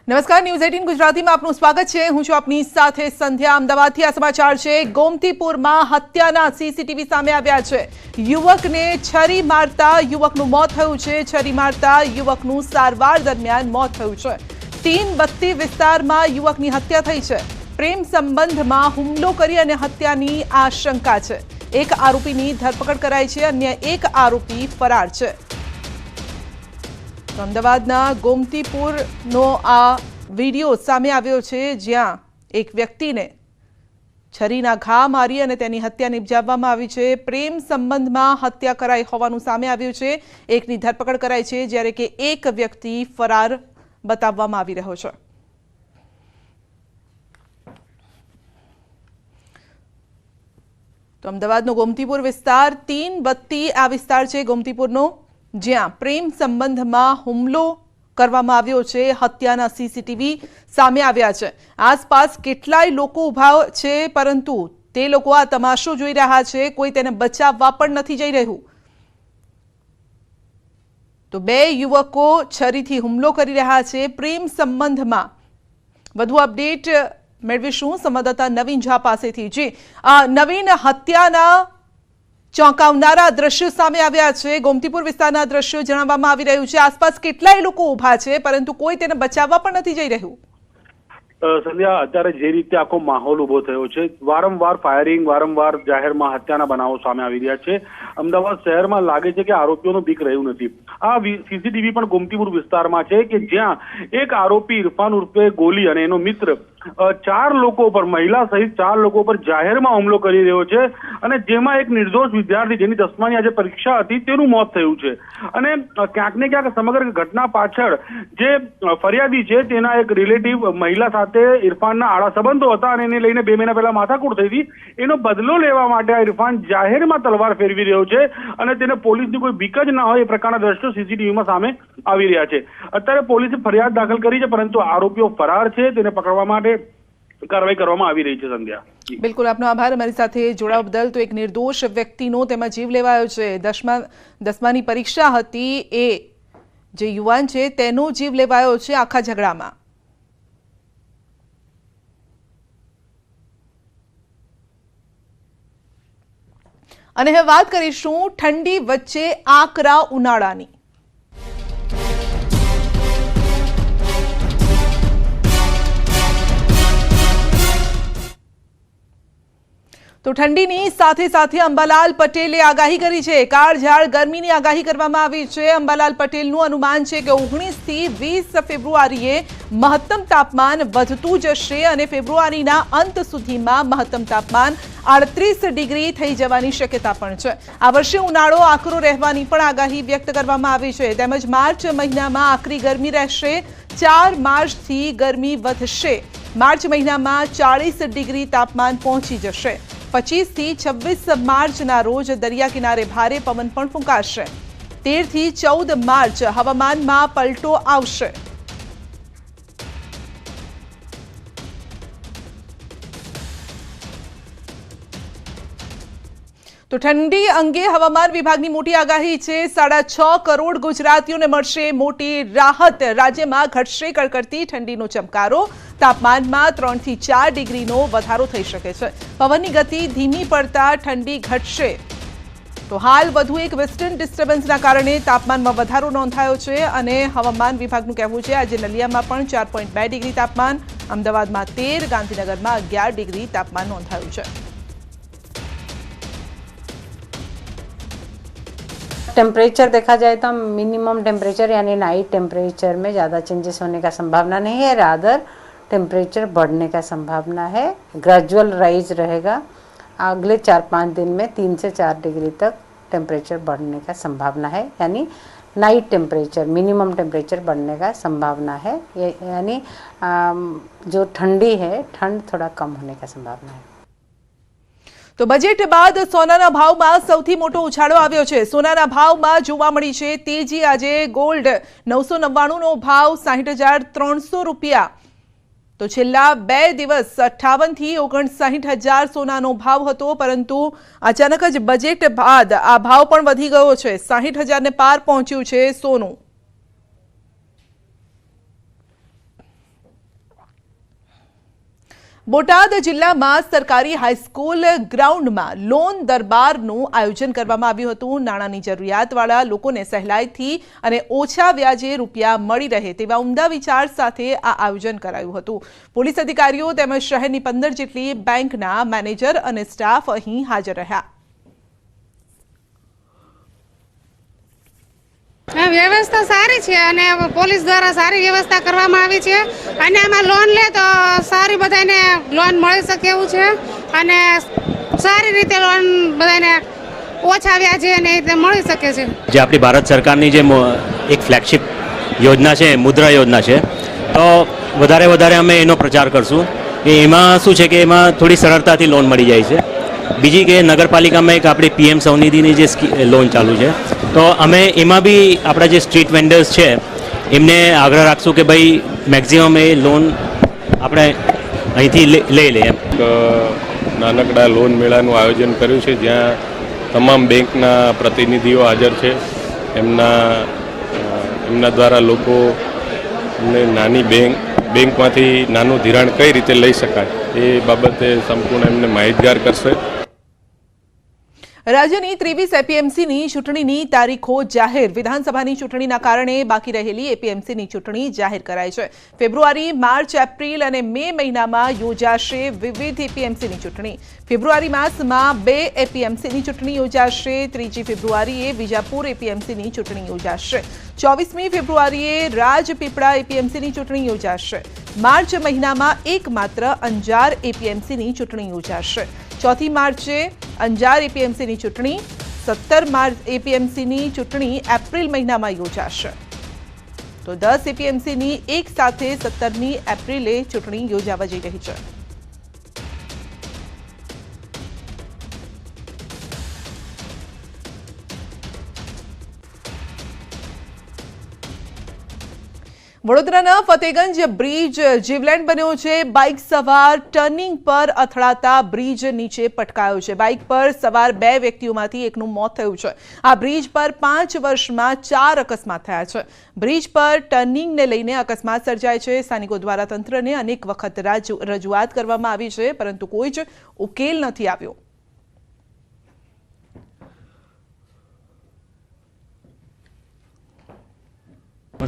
નમસ્કાર, ન્યૂઝ 18 ગુજરાતીમાં આપનું સ્વાગત છે। હું છું આપની સાથે સંધ્યા। અમદાવાદથી આ સમાચાર છે। ગોમતીપુરમાં હત્યાના સીસીટીવી સામે આવ્યા છે। યુવકને છરી મારતા યુવકનું મોત થયું છે। છરી મારતા યુવકનું સારવાર દરમિયાન મોત થયું છે। તીનબત્તી વિસ્તારમાં યુવકની હત્યા થઈ છે। પ્રેમ સંબંધમાં હુમલો કરી અને હત્યાની આશંકા છે। એક આરોપીની ધરપકડ કરાઈ છે, અન્ય એક આરોપી ફરાર છે। અમદાવાદના ગોમતીપુરનો આ વિડીયો સામે આવ્યો છે, જ્યાં એક વ્યક્તિને છરીના ઘા મારી અને તેની હત્યા નિપજાવવામાં આવી છે। પ્રેમ સંબંધમાં હત્યા કરાઈ હોવાનું સામે આવ્યું છે। એકની ધરપકડ કરાઈ છે, જ્યારે કે એક વ્યક્તિ ફરાર બતાવવામાં આવી રહ્યો છે। તો અમદાવાદનો ગોમતીપુર વિસ્તાર તીનબત્તી આ વિસ્તાર છે ગોમતીપુરનો, જ્યાં પ્રેમ સંબંધમાં હુમલો કરવામાં આવ્યો છે। હત્યાના સીસીટીવી સામે આવ્યા છે। આસપાસ કેટલાય લોકો ઊભા છે, પરંતુ તે લોકો આ તમાશો જોઈ રહ્યા છે। કોઈ તેને બચાવવા પણ નથી જઈ રહ્યું। તો બે યુવકો છરીથી હુમલો કરી રહ્યા છે પ્રેમ સંબંધમાં। વધુ અપડેટ મેળવીશું સંવાદદાતા નવીન ઝા પાસેથી। જી નવીન, હત્યાના ચોંકાવનારા દ્રશ્યો સામે આવ્યા છે। ગોમતીપુર વિસ્તારના દ્રશ્યો જણાવવામાં આવી રહ્યું છે। આસપાસ કેટલાય લોકો ઊભા છે, પરંતુ કોઈ તેને બચાવવા પણ નથી જઈ રહ્યું। સંધ્યા, અત્યારે જે રીતે આખો માહોલ ઉભો થયો છે, વારંવાર ફાયરિંગ, વારંવાર જાહેરમાં હત્યાના બનાવો સામે આવી રહ્યા છે। અમદાવાદ શહેરમાં લાગે છે કે આરોપીઓનું બીક રહ્યું નથી। આ સીસીટીવી પણ ગોમતીપુર વિસ્તારમાં છે કે જ્યાં એક આરોપી ઇરફાન ઉર્ફે ગોલી અને એનો મિત્ર ચાર લોકો પર, મહિલા સહિત ચાર લોકો પર જાહેરમાં હુમલો કરી રહ્યો છે, અને જેમાં એક નિર્દોષ વિદ્યાર્થી જેની 10માની આજે પરીક્ષા હતી તેનું મોત થયું છે। અને ક્યાંક ને ક્યાંક સમગ્ર ઘટના પાછળ જે ફરિયાદી છે તેના એક રિલેટિવ મહિલા સાથે ઇરફાનના આડા સંબંધો હતા અને એને લઈને 2 મહિના પહેલા માથાકૂટ થઈ હતી। એનો બદલો લેવા માટે આ ઇરફાન જાહેરમાં તલવાર ફેરવી રહ્યો છે અને તેને પોલીસની કોઈ બીક જ ના હોય એ પ્રકારના દ્રશ્યો સીસીટીવીમાં સામે આવી રહ્યા છે। અત્યારે પોલીસે ફરિયાદ દાખલ કરી છે, પરંતુ આરોપીઓ ફરાર છે, તેને પકડવા માટે કાર્યવાહી કરવામાં આવી રહી છે। સંધ્યા, બિલકુલ આપનો આભાર અમારી સાથે જોડાવા બદલ। તો એક નિર્દોષ વ્યક્તિનો તેમાં જીવ લેવાયો છે। 10માની પરીક્ષા હતી એ જે યુવાન છે તેનો જીવ લેવાયો છે આખા ઝઘડામાં। અને હવે વાત કરીશું ઠંડી વચ્ચે આકરા ઉનાળાની। તો ઠંડીની સાથે સાથે અંબાલાલ પટેલે આગાહી કરી છે। કાળઝાળ ગરમીની આગાહી કરવામાં આવી છે। અંબાલાલ પટેલનું અનુમાન છે કે 19 થી 20 ફેબ્રુઆરીએ મહત્તમ તાપમાન વધતું જશે અને ફેબ્રુઆરીના અંત સુધીમાં મહત્તમ તાપમાન 38 ડિગ્રી થઈ જવાની શક્યતા પણ છે। આ વર્ષે ઉનાળો આકરો રહેવાની પણ આગાહી વ્યક્ત કરવામાં આવી છે। તેમજ માર્ચ મહિનામાં આકરી ગરમી રહેશે। 4 માર્ચથી ગરમી વધશે। માર્ચ મહિનામાં 40 ડિગ્રી તાપમાન પહોંચી જશે। 25 થી 26 માર્ચના રોજ દરિયા કિનારે ભારે પવન પણ ફૂંકાશે। 13 થી 14 માર્ચ હવામાનમાં પલટો આવશે। તો ઠંડી અંગે હવામાન વિભાગની મોટી આગાહી છે। 6.5 કરોડ ગુજરાતીઓને મળશે મોટી રાહત। રાજ્યમાં ઘટશે કડકડતી ઠંડીનો ચમકારો। તાપમાનમાં 3 થી 4 ડિગ્રીનો વધારો થઈ શકે છે। પવનની ગતિ ધીમી પડતા ઠંડી ઘટશે। તો હાલ વધુ એક વેસ્ટર્ન ડિસ્ટર્બન્સના કારણે તાપમાનમાં વધારો નોંધાયો છે અને હવામાન વિભાગનું કહેવું છે આજે નલિયામાં પણ 4.2 ડિગ્રી તાપમાન, અમદાવાદમાં 13, ગાંધીનગરમાં 11 ડિગ્રી तापमान नोंधाયું છે। टेम्परेचर देखा जाए तो मिनिमम टेम्परेचर यानी नाइट टेम्परेचर में ज़्यादा चेंजेस होने का संभावना नहीं है। रादर टेम्परेचर बढ़ने का संभावना है। ग्रेजुअल राइज रहेगा। अगले 4-5 दिन में 3 से 4 डिग्री तक टेम्परेचर बढ़ने का संभावना है, यानी नाइट टेम्परेचर मिनिमम टेम्परेचर बढ़ने का संभावना है। यानी जो ठंडी है, ठंड थोड़ा कम होने का संभावना है। तो बजेट बाद सोनाना भावमां सौथी मोटो उछाळो आव्यो छे। सोनाना भावमां जोवा मळी छे तेजी। आजे गोल्ड 999 नो भाव 60,300 रूपिया। तो छेल्ला 2 दिवस 58 થી 59,000 सोनानो भाव हतो, परंतु अचानक ज बजेट बाद आ भाव पण वधी गयो छे। 60,000 ने पार पहोंच्युं छे सोनुं। બોટાદ જિલ્લામાં સરકારી હાઈસ્કૂલ ગ્રાઉન્ડમાં લોન દરબારનું આયોજન કરવામાં આવ્યું હતું। નાણાંની જરૂરિયાતવાળા લોકોને સહેલાઈથી અને ઓછા વ્યાજે રૂપિયા મળી રહે તેવા ઉમદા વિચાર સાથે આ આયોજન કરાયું હતું। પોલીસ અધિકારીઓ તેમજ શહેરની 15 જેટલી બેંકના મેનેજર અને સ્ટાફ અહીં હાજર રહ્યા। વ્યવસ્થા સારી છે અને પોલીસ દ્વારા સારી વ્યવસ્થા કરવામાં આવી છે અને આમાં લોન લે તો સારી બધાને લોન મળી શકે એવું છે અને સારી રીતે લોન બધાને ઓછા વ્યાજે અને રીતે મળી શકે છે। જે આપણી ભારત સરકારની જે એક ફ્લેગશિપ યોજના છે મુદ્રા યોજના છે તો વધારે અમે એનો પ્રચાર કરશું કે એમાં શું છે કે એમાં થોડી સરળતાથી લોન મળી જાય છે। બીજી કે નગરપાલિકામાં એક આપણી PM સ્વનિધિની જે લોન ચાલુ છે તો અમે એમાં બી આપણા જે સ્ટ્રીટ વેન્ડર્સ છે એમને આગ્રહ રાખશું કે ભાઈ મેક્સિમમ એ લોન આપણે અહીંથી લઈ લે એમ। નાનકડા લોન મેળાનું આયોજન કર્યું છે જ્યાં તમામ બેંકના પ્રતિનિધિઓ હાજર છે। એમના દ્વારા લોકોને નાની બેંકમાંથી નાનું ધિરાણ કઈ રીતે લઈ શકાય એ બાબતે સંપૂર્ણ એમને માહિતગાર કરશે। રાજ્યની 23 એપીએમસીની ચૂંટણીની તારીખો જાહેર। વિધાનસભાની ચૂંટણીના કારણે બાકી રહેલી એપીએમસીની ચૂંટણી જાહેર કરાઈ છે। ફેબ્રુઆરી, માર્ચ, એપ્રિલ અને મે મહિનામાં યોજાશે વિવિધ એપીએમસીની ચૂંટણી। ફેબ્રુઆરી માસમાં 2 એપીએમસીની ચૂંટણી યોજાશે। 3 ફેબ્રુઆરીએ વિજાપુર એપીએમસીની ચૂંટણી યોજાશે। 24મી ફેબ્રુઆરીએ રાજપીપળા એપીએમસીની ચૂંટણી યોજાશે। માર્ચ મહિનામાં એકમાત્ર અંજાર એપીએમસીની ચૂંટણી યોજાશે। 4 માર્ચે અંજાર એપીએમસીની ચૂંટણી, 17 માર્ચ એપીએમસીની ચૂંટણી એપ્રિલ મહિનામાં યોજાશે તો 10 એપીએમસીની એક સાથે 17મી એપ્રિલે ચૂંટણી યોજાવા જઈ રહી છે। વડોદરાના ફતેગંજ બ્રિજ જીવલેણ બન્યો છે। બાઇક સવાર ટર્નિંગ પર અથડાતા બ્રિજ નીચે પટકાયો છે। બાઇક પર સવાર 2 વ્યક્તિઓમાંથી એકનું મોત થયું છે। આ બ્રિજ પર 5 વર્ષમાં 4 અકસ્માત થયા છે। બ્રિજ પર ટર્નિંગને લઈને અકસ્માત સર્જાય છે। સ્થાનિકો દ્વારા તંત્રને અનેક વખત રજૂઆત કરવામાં આવી છે પરંતુ કોઈ જ ઉકેલ નથી આવ્યો।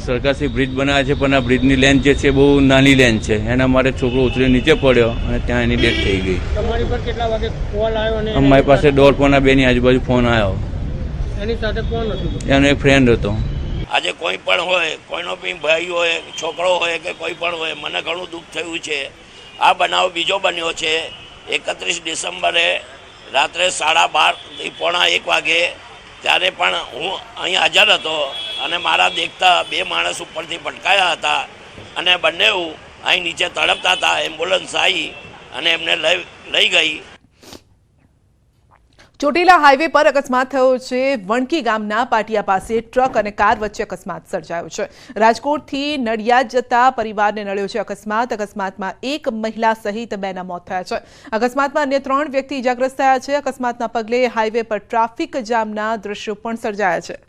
સરકારથી બ્રિજ બનાવે છે પણ આ બ્રિજની લેન જે છે બહુ નાની લેન છે। એના માટે છોકરો ઉતરી નીચે પડ્યો અને ત્યાં એની ડેથ થઈ ગઈ। તમારી પર કેટલા વાગે કોલ આવ્યો અને અમારી પાસે 1:15 ની આજુબાજુ ફોન આવ્યો। એની સાથે કોણ હતું? એનો એક ફ્રેન્ડ હતો। આજે કોઈ પણ હોય, કોઈનો બી ભાઈ હોય, છોકરો હોય કે કોઈ પણ હોય, મને ઘણું દુઃખ થયું છે। આ બનાવ બીજો બન્યો છે 31 ડિસેમ્બરે રાત્રે 12:30 પોણા 1 વાગે। ત્યારે પણ હું અહીં હાજર હતો અને મારા દેખતા 2 માણસ ઉપરથી પટકાયા હતા અને બંને અહીં નીચે તડપતા હતા। એમ્બ્યુલન્સ આવી અને એમને લઈ ગઈ। ચોટીલા હાઈવે પર અકસ્માત થયો છે। વણકી ગામના પાટિયા પાસે ટ્રક અને કાર વચ્ચે અકસ્માત સર્જાયો છે। રાજકોટથી નડિયાદ જતા પરિવારને નડ્યો છે અકસ્માતમાં એક મહિલા સહિત 2ના મોત થયા છે। અકસ્માતમાં અન્ય 3 વ્યક્તિ ઇજાગ્રસ્ત થયા છે। અકસ્માતના પગલે હાઈવે પર ટ્રાફિક જામના દ્રશ્યો પણ સર્જાયા છે।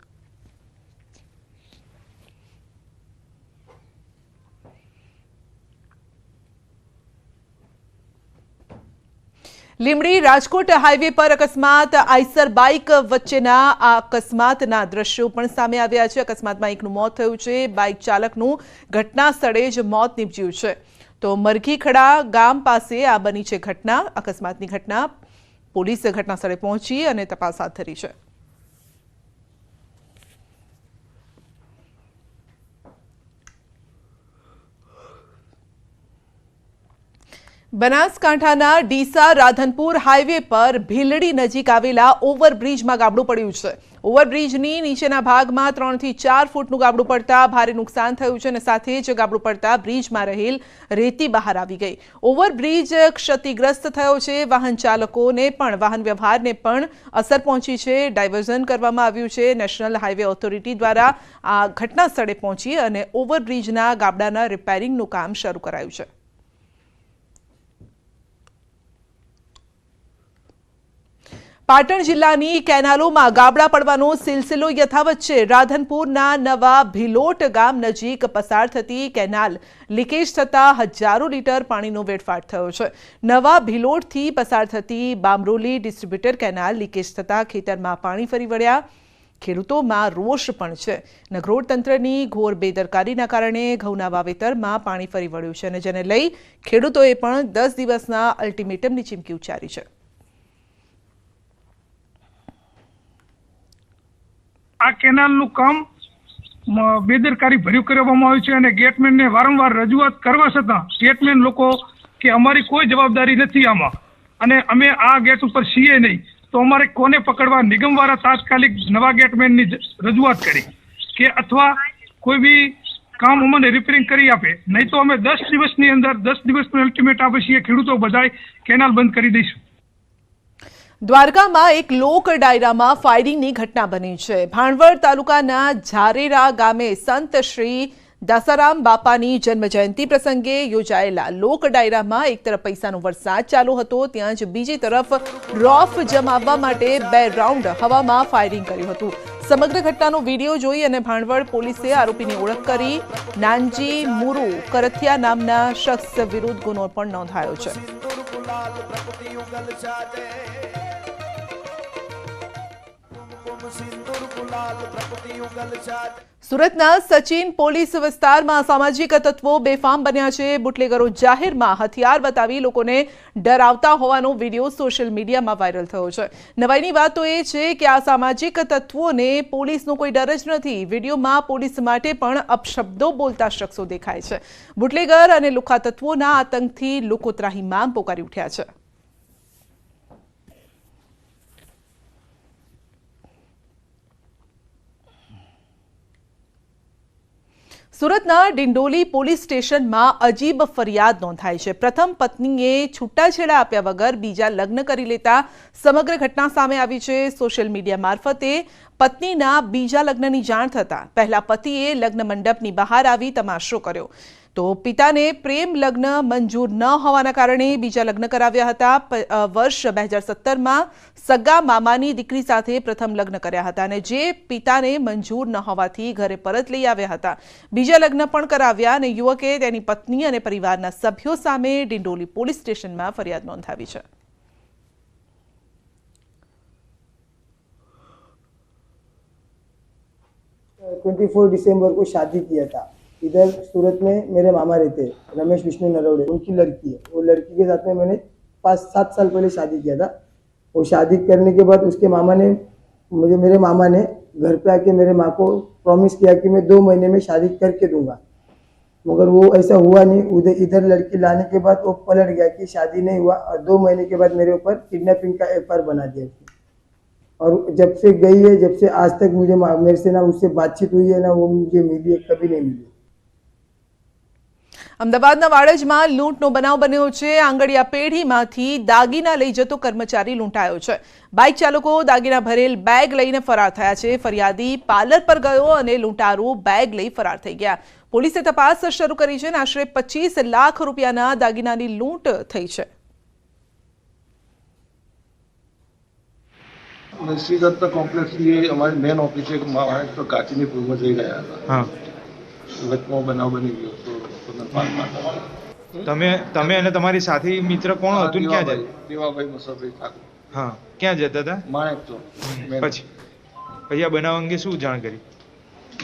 લીંબડી રાજકોટ હાઈવે પર અકસ્માત, આઈસર બાઇક વચ્ચેના આ અકસ્માતના દ્રશ્યો પણ સામે આવ્યા છે। અકસ્માતમાં એકનું મોત થયું છે। બાઇક ચાલકનું ઘટના સ્થળે જ મોત નીપજ્યું છે તો મરઘીખડા ગામ પાસે આ બની છે ઘટના। અકસ્માતની ઘટના પોલીસ ઘટના સ્થળે પહોંચી અને તપાસ હાથ ધરી છે। બનાસકાંઠાના ડીસા રાધનપુર હાઈવે પર ભીલડી નજીક આવેલા ઓવરબ્રિજમાં ગાબડું પડ્યું છે। ઓવરબ્રિજની નીચેના ભાગમાં 3 થી 4 ફૂટનું ગાબડું પડતા ભારે નુકસાન થયું છે અને સાથે જ ગાબડું પડતા બ્રિજમાં રહેલ રેતી બહાર આવી ગઈ। ઓવરબ્રિજ ક્ષતિગ્રસ્ત થયો છે। વાહન ચાલકોને પણ વાહન વ્યવહારને પણ અસર પહોંચી છે। ડાયવર્ઝન કરવામાં આવ્યું છે। નેશનલ હાઈવે ઓથોરિટી દ્વારા આ ઘટના સ્થળે પહોંચી અને ઓવરબ્રિજના ગાબડાના રિપેરિંગનું કામ શરૂ કરાયું છે। પાટણ જિલ્લાની કેનાલોમાં ગાબડા પડવાનો સિલસિલો યથાવત છે। રાધનપુરના નવા ભિલોટ ગામ નજીક પસાર થતી કેનાલ લીકેજ થતા હજારો લીટર પાણીનો વેડફાટ થયો છે। નવા ભિલોટથી પસાર થતી બામરોલી ડિસ્ટ્રીબ્યુટર કેનાલ લીકેજ થતા ખેતરમાં પાણી ફરી વળ્યા। ખેડૂતોમાં રોષ પણ છે। નગરોડ તંત્રની ઘોર બેદરકારીના કારણે ઘઉંના વાવેતરમાં પાણી ફરી વળ્યું છે અને જેને લઈ ખેડૂતોએ પણ 10 દિવસના અલ્ટિમેટમની ચીમકી ઉચ્ચારી છે। આ કેનાલનું કામ બેદરકારી ભર્યું કરવામાં આવ્યું છે અને ગેટમેનને વારંવાર રજૂઆત કરવા છતાં ગેટમેન લોકો કે અમારી કોઈ જવાબદારી નથી આમાં અને અમે આ ગેટ ઉપર છીએ નહીં તો અમારે કોને પકડવા નિગમવાળા તાત્કાલિક નવા ગેટમેનની રજૂઆત કરી કે અથવા કોઈ બી કામ અમને રિપેરિંગ કરી આપે, નહીં તો અમે 10 દિવસની અંદર 10 દિવસનું અલ્ટિમેટ આપીએ છીએ। ખેડૂતો બધાય કેનાલ બંધ કરી દઈશું। દ્વારકામાં એક લોક ડાયરામાં ફાયરિંગની ઘટના બની છે। ભાણવડ તાલુકાના ઝારેરા ગામે સંત શ્રી દાસારામ બાપાની જન્મજયંતિ પ્રસંગે યોજાયેલા લોક ડાયરામાં એક તરફ પૈસાનો વરસાદ ચાલુ હતો, ત્યાં જ બીજી તરફ રોફ જમાવવા માટે 2 રાઉન્ડ હવામાં ફાયરિંગ કર્યું હતું। સમગ્ર ઘટનાનો વિડીયો જોઈ અને ભાણવડ પોલીસે આરોપીની ઓળખ કરી નાનજી મુરુ કરથિયા નામના શખ્સ વિરુદ્ધ ગુનો પણ નોંધાયો છે। સુરતના સચિન પોલીસ વિસ્તારમાં સામાજિક તત્વો બેફામ બન્યા છે। બુટલેગરો જાહેરમાં હથિયાર બતાવી લોકોને ડરાવતા હોવાનો વિડીયો સોશિયલ મીડિયામાં વાયરલ થયો છે। નવાઈની વાત તો એ છે કે આ સામાજિક તત્વોને પોલીસનો કોઈ ડર જ નથી। વિડીયોમાં પોલીસ માટે પણ અપશબ્દો બોલતા શખ્સો દેખાય છે। બુટલેગર અને લુખ્ખા તત્વોના આતંકથી લોકો ત્રાહિમામ પોકારી ઉઠ્યા છે। સુરતના ડિંડોલી પોલીસ સ્ટેશનમાં અજીબ ફરિયાદ નોંધાઈ છે। પ્રથમ પત્નીએ છૂટાછેડા આપ્યા વગર બીજા લગ્ન કરી લેતા સમગ્ર ઘટના સામે આવી છે। સોશિયલ મીડિયા મારફતે પત્નીના બીજા લગ્નની જાણ થતા પહેલા પતિએ લગ્ન મંડપની બહાર આવી તમાશો કર્યો તો પિતાને પ્રેમ લગ્ન મંજૂર ન હોવાના કારણે બીજા લગ્ન કરાવ્યા હતા। વર્ષ 2017માં સગા મામાની દીકરી સાથે પ્રથમ લગ્ન કર્યા હતા અને જે પિતાને મંજૂર ન હોવાથી ઘરે પરત લઈ આવ્યા હતા। બીજા લગ્ન પણ કરાવ્યા અને યુવકે તેની પત્ની અને પરિવારના સભ્યો સામે ડિંડોલી પોલીસ સ્ટેશનમાં ફરિયાદ નોંધાવી છે। 24 दिसंबर को शादी किया था। इधर सूरत में मेरे मामा रहते हैं, रमेश विष्णु नरवड़े, उनकी लड़की है। वो लड़की के साथ में मैंने 5-7 साल पहले शादी किया था। वो शादी करने के बाद उसके मामा ने मेरे मामा ने घर पे आके मेरे माँ को प्रॉमिस किया कि मैं 2 महीने में शादी करके दूंगा, मगर वो ऐसा हुआ नहीं। इधर लड़की लाने के बाद वो पलट गया कि शादी नहीं हुआ और 2 महीने के बाद मेरे ऊपर किडनैपिंग का FIR बना दिया। और जब से गई है, जब से आज तक मुझे मेरे से ना उससे बातचीत हुई है ना वो मुझे मिली है, कभी नहीं मिली। અમદાવાદના વાડજમાં લૂંટનો બનાવ બન્યો છે। આંગડિયા પેઢીમાંથી દાગીના લઈ જતો કર્મચારી લૂંટાયો છે। બાઇક ચાલકો દાગીના ભરેલ બેગ લઈને ફરાર થયા છે। ફરિયાદી પાર્લર પર ગયો અને લૂંટારો બેગ લઈ ફરાર થઈ ગયા। પોલીસે તપાસ શરૂ કરી છે અને આશરે 25 લાખ રૂપિયાના દાગીનાની લૂંટ થઈ છે। શ્રીદત્ત કોમ્પ્લેક્સ ये हमारी मेन ऑफिस है महाराष्ट्र काचीनीपुर में जई गया था। हाँ वचમાં બનાવ બની ગયો તો તમે અને તમારી સાથી મિત્ર કોણ હતું, ક્યાં જાય? દેવાભાઈ મુસાફરી ઠાકોર। હા, ક્યાં જતા હતા? માણેક તો પછી આ બનાવ અંગે શું જાણ કરી?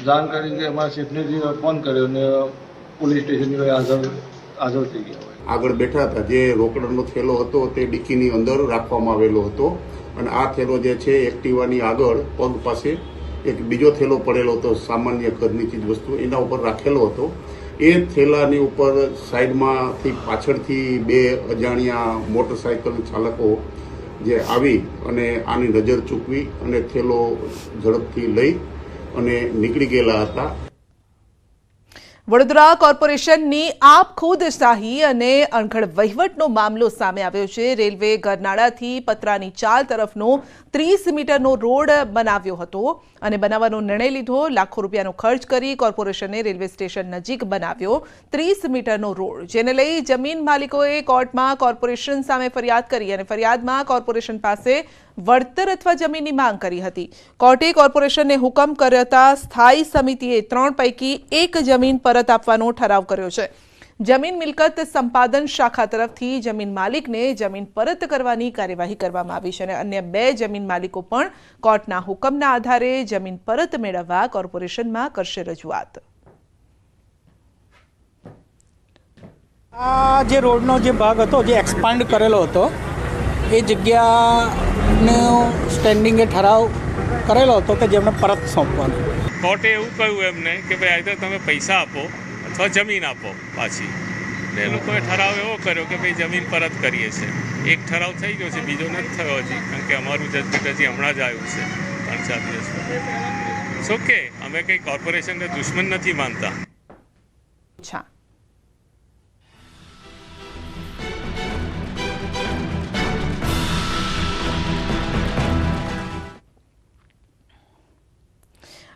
જાણ કરી કે અમારા શેફને ફોન કર્યો અને પોલીસ સ્ટેશનની હાજર થઈ ગયા। આગળ બેઠા હતા, જે રોકડનો થેલો હતો તે ડિક્કીની અંદર રાખવામાં આવેલો હતો અને આ થેલો જે છે એક્ટિવાની આગળ પગ પાસે એક બીજો થેલો પડેલો હતો, સામાન્ય ઘરની ચીજ વસ્તુ એના ઉપર રાખેલો હતો। એ થેલાની ઉપર સાઈડમાંથી પાછળથી 2 અજાણ્યા મોટરસાઇકલ ચાલકો જે આવી અને આની નજર ચૂકવી અને થેલો ઝડપથી લઈ અને નીકળી ગયેલા હતા। વડોદરા કોર્પોરેશનની આપ ખુદ શાહી અને અણઘડ વહીવટનો મામલો સામે આવ્યો છે। રેલવે ગરનાળાથી પતરાની ચાલ તરફનો 30 મીટરનો રોડ બનાવ્યો હતો અને બનાવવાનો નિર્ણય લીધો। લાખો રૂપિયાનો ખર્ચ કરી કોર્પોરેશને રેલવે સ્ટેશન નજીક બનાવ્યો 30 મીટરનો રોડ, જેને લઈ જમીન માલિકોએ કોર્ટમાં કોર્પોરેશન સામે ફરિયાદ કરી અને ફરિયાદમાં કોર્પોરેશન પાસે વળતર અથવા જમીનની માંગ કરી હતી. કોર્ટે કોર્પોરેશનને હુકમ કરતા સ્થાયી સમિતિએ 3 પૈકી 1 જમીન પરત આપવાનો ઠરાવ કર્યો છે. જમીન મિલકત સંપાદન શાખા તરફથી જમીન માલિકને જમીન પરત કરવાની કાર્યવાહી કરવામાં આવી છે અને અન્ય 2 જમીન માલિકો પણ કોર્ટના હુકમના આધારે જમીન પરત મેળવવા કોર્પોરેશનમાં કરશે રજૂઆત. આ જે રોડનો જે ભાગ હતો, જે એક્સપાન્ડ કરેલો હતો, એ જગ્યાનો સ્ટેન્ડિંગે ઠરાવ કરેલો હતો કે જેમને પરત સોંપવાનો. કોર્ટે એવું કહ્યું એમને કે ભાઈ આઈધર તમે પૈસા આપો અથવા જમીન આપો પાછી. એ લોકોએ ઠરાવ એવો કર્યો કે ભાઈ જમીન પરત કરીએ છીએ. એક ઠરાવ થઈ ગયો છે, બીજો નથી થયો હજી, કારણ કે અમારું જજમેન્ટ હજી હમણાં જ આવ્યું છે 3-4 દિવસમાં. ઓકે, અમે કંઈ કોર્પોરેશનને દુશ્મન નથી માનતા.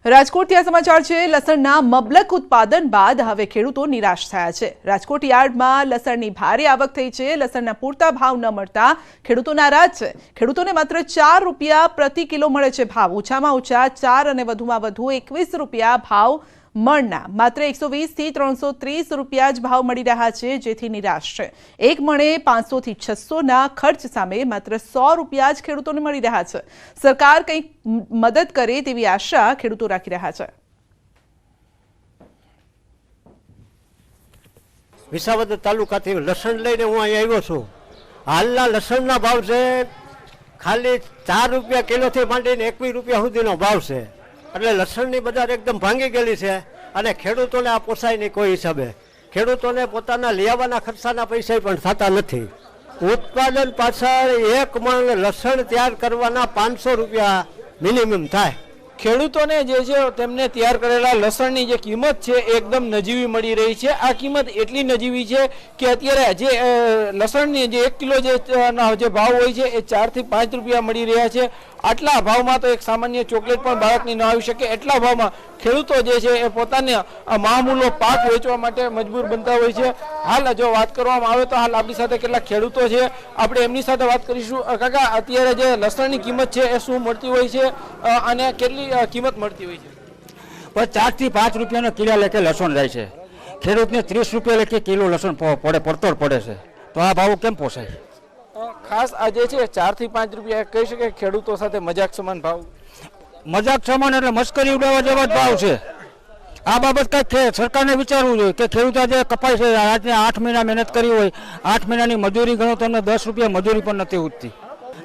રાજકોટથી આ સમાચાર છે. લસણના મબલક ઉત્પાદન બાદ હવે ખેડૂતો નિરાશ થયા છે. રાજકોટ યાર્ડમાં લસણની ભારે આવક થઈ છે. લસણના પૂરતા ભાવ ન મળતા ખેડૂતો નારાજ છે. ખેડૂતોને માત્ર ₹4 પ્રતિ કિલો મળે છે ભાવ. ઓછામાં ઓછા 4 અને વધુમાં વધુ ₹21 ભાવ મણના. માત્ર 120 થી 330 રૂપિયા જ ભાવ મળી રહ્યા છે, જેથી નિરાશ છે. એક મણે 500 થી 600 ના ખર્ચ સામે માત્ર ₹100 જ ખેડૂતોને મળી રહ્યા છે. સરકાર કંઈક મદદ કરે તેવી આશા ખેડૂતો રાખી રહ્યા છે. વિસાવદર તાલુકાથી લસણ લઈને હું અહીં આવ્યો છું. હાલના લસણના ભાવ છે ખાલી ₹4 કિલોથી માંડીને ₹21 સુધીનો ભાવ છે. એટલે લસણની બજાર એકદમ ભાંગી ગયેલી છે અને ખેડૂતોને આ પોસાય નહીં કોઈ હિસાબે. ખેડૂતોને પોતાના લેવાના ખર્ચાના પૈસા પણ થતા નથી. ઉત્પાદન પાછળ 1 મણ લસણ તૈયાર કરવાના ₹500 મિનિમમ થાય. ખેડૂતોને જે છે તેમને તૈયાર કરેલા લસણની જે કિંમત છે એ એકદમ નજીવી મળી રહી છે. આ કિંમત એટલી નજીવી છે કે અત્યારે જે લસણની જે 1 કિલો જે ભાવ હોય છે એ 4 થી 5 રૂપિયા મળી રહ્યા છે. આટલા ભાવમાં તો એક સામાન્ય ચોકલેટ પણ બાળકની ન આવી શકે. એટલા ભાવમાં ખેડૂતો જે છે એ પોતાને મહામૂલો પાક વેચવા માટે મજબૂર બનતા હોય છે. હાલ જો વાત કરવામાં આવે તો હાલ આપણી સાથે કેટલાક ખેડૂતો છે, આપણે એમની સાથે વાત કરીશું. કાકા, અત્યારે જે લસણની કિંમત છે એ શું મળતી હોય છે અને કેટલી કિંમત મળતી હોય છે? પણ 4 થી 5 રૂપિયાનો કિલો લેખે લસણ જાય છે. ખેડૂતને 30 રૂપિયા લેખે કિલો લસણ પડતર પડે છે. તો આ ભાવ કેમ પોસાય? ખાસ આ જે છે 4 થી 5 રૂપિયા કહી શકે ખેડૂતો સાથે મજાક સમાન ભાવ. મજાક સમાન એટલે મશ્કરી ઉડાવવા જેવા જ ભાવ છે. આ બાબત કંઈક સરકારને વિચારવું જોઈએ કે ખેડૂતો જે કપાય છે, આજને 8 મહિના મહેનત કરી હોય, 8 મહિનાની મજૂરી ગણો તો અમને ₹10 મજૂરી પણ નથી ઉઠતી.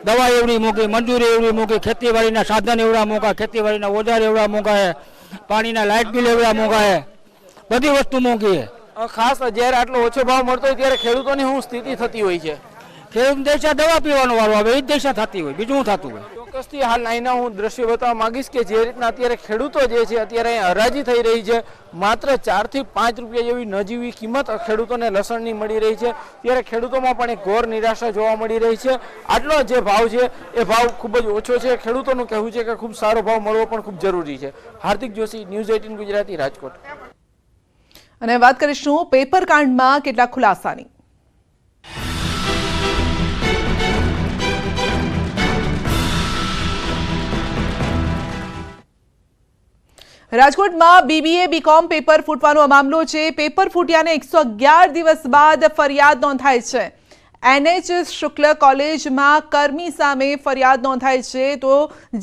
દવા એવડી મોંઘી, મજૂરી એવડી મોંઘી, ખેતીવાડીના સાધન એવડા મોંઘા, ખેતીવાડીના ઓજાર એવડા મોંઘા છે, પાણીના લાઇટ બિલ એવડા મોંઘા છે, બધી વસ્તુ મોંઘી છે. ખાસ જ્યારે આટલો ઓછો ભાવ મળતો હોય ત્યારે ખેડૂતોની શું સ્થિતિ થતી હોય છે? ખેડૂત દેશા દવા પીવાનો વારો આવે, એ જ દેશા થતી હોય, બીજું શું થતું હોય? ચોક્કસથી હાલ અહીંના હું દ્રશ્ય બતાવવા માંગીશ કે જે રીતના અત્યારે ખેડૂતો જે છે અત્યારે અહીં હરાજી થઈ રહી છે. માત્ર 4 થી 5 રૂપિયા જેવી નજીવી કિંમત ખેડૂતોને લસણની મળી રહી છે. ત્યારે ખેડૂતોમાં પણ એક ઘોર નિરાશા જોવા મળી રહી છે. આટલો જે ભાવ છે એ ભાવ ખૂબ જ ઓછો છે. ખેડૂતોનું કહેવું છે કે ખૂબ સારો ભાવ મળવો પણ ખૂબ જરૂરી છે. હાર્દિક જોશી, ન્યૂઝ 18 ગુજરાતી, રાજકોટ. અને વાત કરીશું પેપર કાંડમાં કેટલાક ખુલાસાની. રાજકોટમાં BBA BCom પેપર ફૂટવાનો મામલો છે. પેપર ફૂટ્યાને 111 દિવસ બાદ ફરિયાદ નોંધાઈ છે. NH શુક્લ કોલેજમાં કર્મી સામે ફરિયાદ નોંધાઈ છે, તો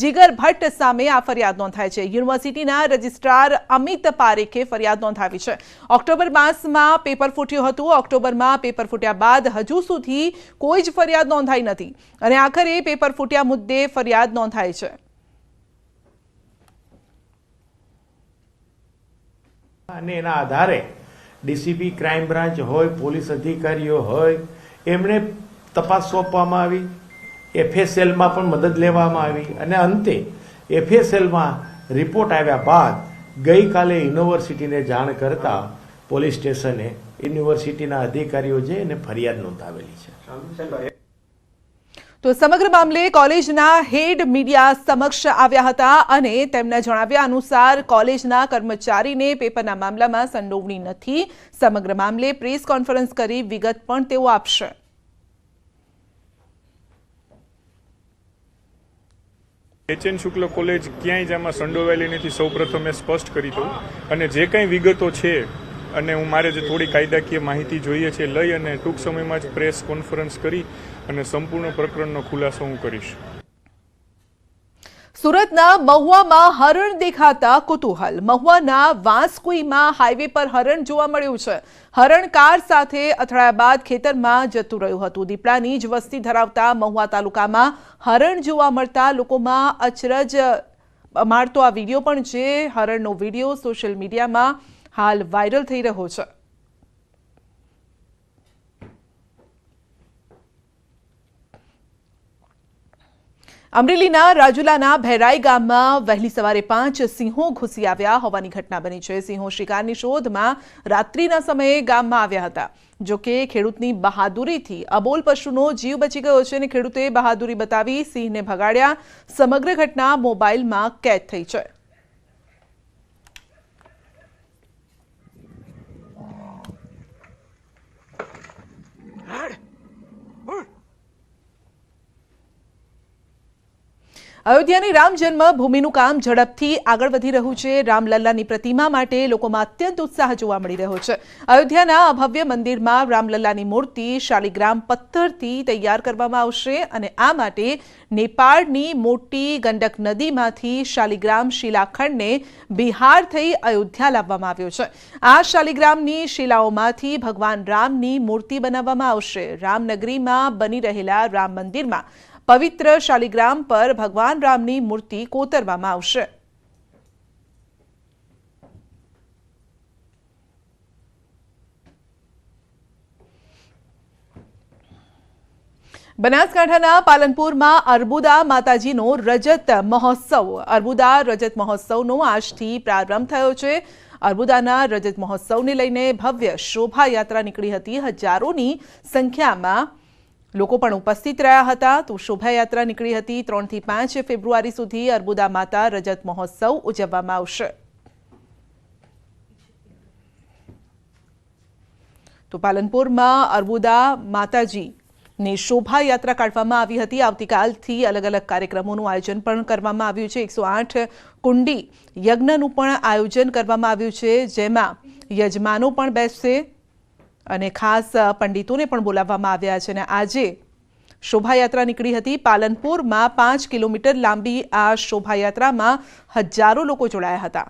જીગર ભટ્ટ સામે આ ફરિયાદ નોંધાઈ છે. યુનિવર્સિટીના રજિસ્ટ્રાર અમિત પારેખે ફરિયાદ નોંધાવી છે. ઓક્ટોબર માસમાં પેપર ફૂટ્યું હતું. ઓક્ટોબરમાં પેપર ફૂટ્યા બાદ હજુ સુધી કોઈ જ ફરિયાદ નોંધાઈ નથી અને આખરે પેપર ફૂટ્યા મુદ્દે ફરિયાદ નોંધાઈ છે. અને એના આધારે ડીસીપી, ક્રાઇમ બ્રાન્ચ હોય, પોલીસ અધિકારીઓ હોય, એમણે તપાસ સોંપવામાં આવી. FSLમાં પણ મદદ લેવામાં આવી અને અંતે FSLમાં રિપોર્ટ આવ્યા બાદ ગઈકાલે યુનિવર્સિટીને જાણ કરતા પોલીસ સ્ટેશને યુનિવર્સિટીના અધિકારીઓ છે એને ફરિયાદ નોંધાવેલી છે. તો સમગ્ર મામલે કોલેજના હેડ મીડિયા સમક્ષ આવ્યા હતા અને તેમના જણાવ્યા અનુસાર કોલેજના કર્મચારીને પેપરના મામલામાં સંડોવણી નથી. સમગ્ર મામલે પ્રેસ કોન્ફરન્સ કરી વિગત પણ તેઓ આપશે. HN શુક્લ કોલેજ ક્યાંય જ આમાં સંડોવાયેલી નથી, સૌપ્રથમ એ સ્પષ્ટ કરી દઉં. અને જે કંઈ વિગતો છે અને મારે જે થોડી કાયદાકીય માહિતી જોઈએ છે લઈ અને ટૂંક સમયમાં જ પ્રેસ કોન્ફરન્સ કરી અને સંપૂર્ણ પ્રકરણનો ખુલાસો હું કરીશ. સુરતના મહુવામાં હરણ દેખાતા કુતૂહલ. મહુવાના વાંસકુઈમાં હાઈવે પર હરણ જોવા મળ્યું છે. હરણ કાર સાથે અથડાયા બાદ ખેતરમાં જતું રહ્યું હતું. દીપડાની જ વસ્તી ધરાવતા મહુવા તાલુકામાં હરણ જોવા મળતા લોકોમાં અચરજ મારતો આ વિડીયો પણ છે. હરણનો વિડીયો સોશિયલ મીડિયામાં હાલ વાયરલ થઈ રહ્યો છે. અમરેલીના રાજુલાના ભેરાઈ ગામમાં વહેલી સવારે 5 સિંહો ઘૂસી આવ્યા હોવાની ઘટના બની છે. સિંહો શિકારની શોધમાં રાત્રિના સમયે ગામમાં આવ્યા હતા. જોકે ખેડૂતની બહાદુરીથી અબોલ પશુનો જીવ બચી ગયો છે અને ખેડૂતે બહાદુરી બતાવી સિંહને ભગાડ્યા. સમગ્ર ઘટના મોબાઈલમાં કેદ થઈ છે. અયોધ્યાની રામ જન્મભૂમિનું કામ ઝડપથી આગળ વધી રહ્યું છે. રામલલ્લાની પ્રતિમા માટે લોકોમાં અત્યંત ઉત્સાહ જોવા મળી રહ્યો છે. અયોધ્યાના આ ભવ્ય મંદિરમાં રામલલ્લાની મૂર્તિ શાલિગ્રામ પથ્થરથી તૈયાર કરવામાં આવશે અને આ માટે નેપાળની મોટી ગંડક નદીમાંથી શાલિગ્રામ શિલાખંડને બિહાર થઈ અયોધ્યા લાવવામાં આવ્યો છે. આ શાલિગ્રામની શિલાઓમાંથી ભગવાન રામની મૂર્તિ બનાવવામાં આવશે. રામનગરીમાં બની રહેલા રામ મંદિરમાં પવિત્ર શાલિગ્રામ પર ભગવાન રામની મૂર્તિ કોતરવામાં આવશે. બનાસકાંઠાના પાલનપુરમાં અર્બુદા માતાજીનો રજત મહોત્સવ. અર્બુદા રજત મહોત્સવનો આજથી પ્રારંભ થયો છે. અર્બુદાના રજત મહોત્સવને લઈને ભવ્ય શોભાયાત્રા નીકળી હતી. હજારોની સંખ્યામાં લોકો પણ ઉપસ્થિત રહ્યા હતા. તો શોભાયાત્રા નીકળી હતી. 3 થી 5 ફેબ્રુઆરી સુધી અર્બુદા માતા રજત મહોત્સવ ઉજવવામાં આવશે. તો પાલનપુરમાં અર્બુદા માતાજીની શોભાયાત્રા કાઢવામાં આવી હતી. આવતીકાલથી અલગ અલગ કાર્યક્રમોનું આયોજન પણ કરવામાં આવ્યું છે. 108 કુંડી યજ્ઞનું પણ આયોજન કરવામાં આવ્યું છે, જેમાં યજમાનો પણ બેસશે અને ખાસ પંડિતોને પણ બોલાવવામાં આવ્યા છે. અને આજે શોભાયાત્રા નીકળી હતી. પાલનપુરમાં 5 કિલોમીટર લાંબી આ શોભાયાત્રામાં હજારો લોકો જોડાયા હતા.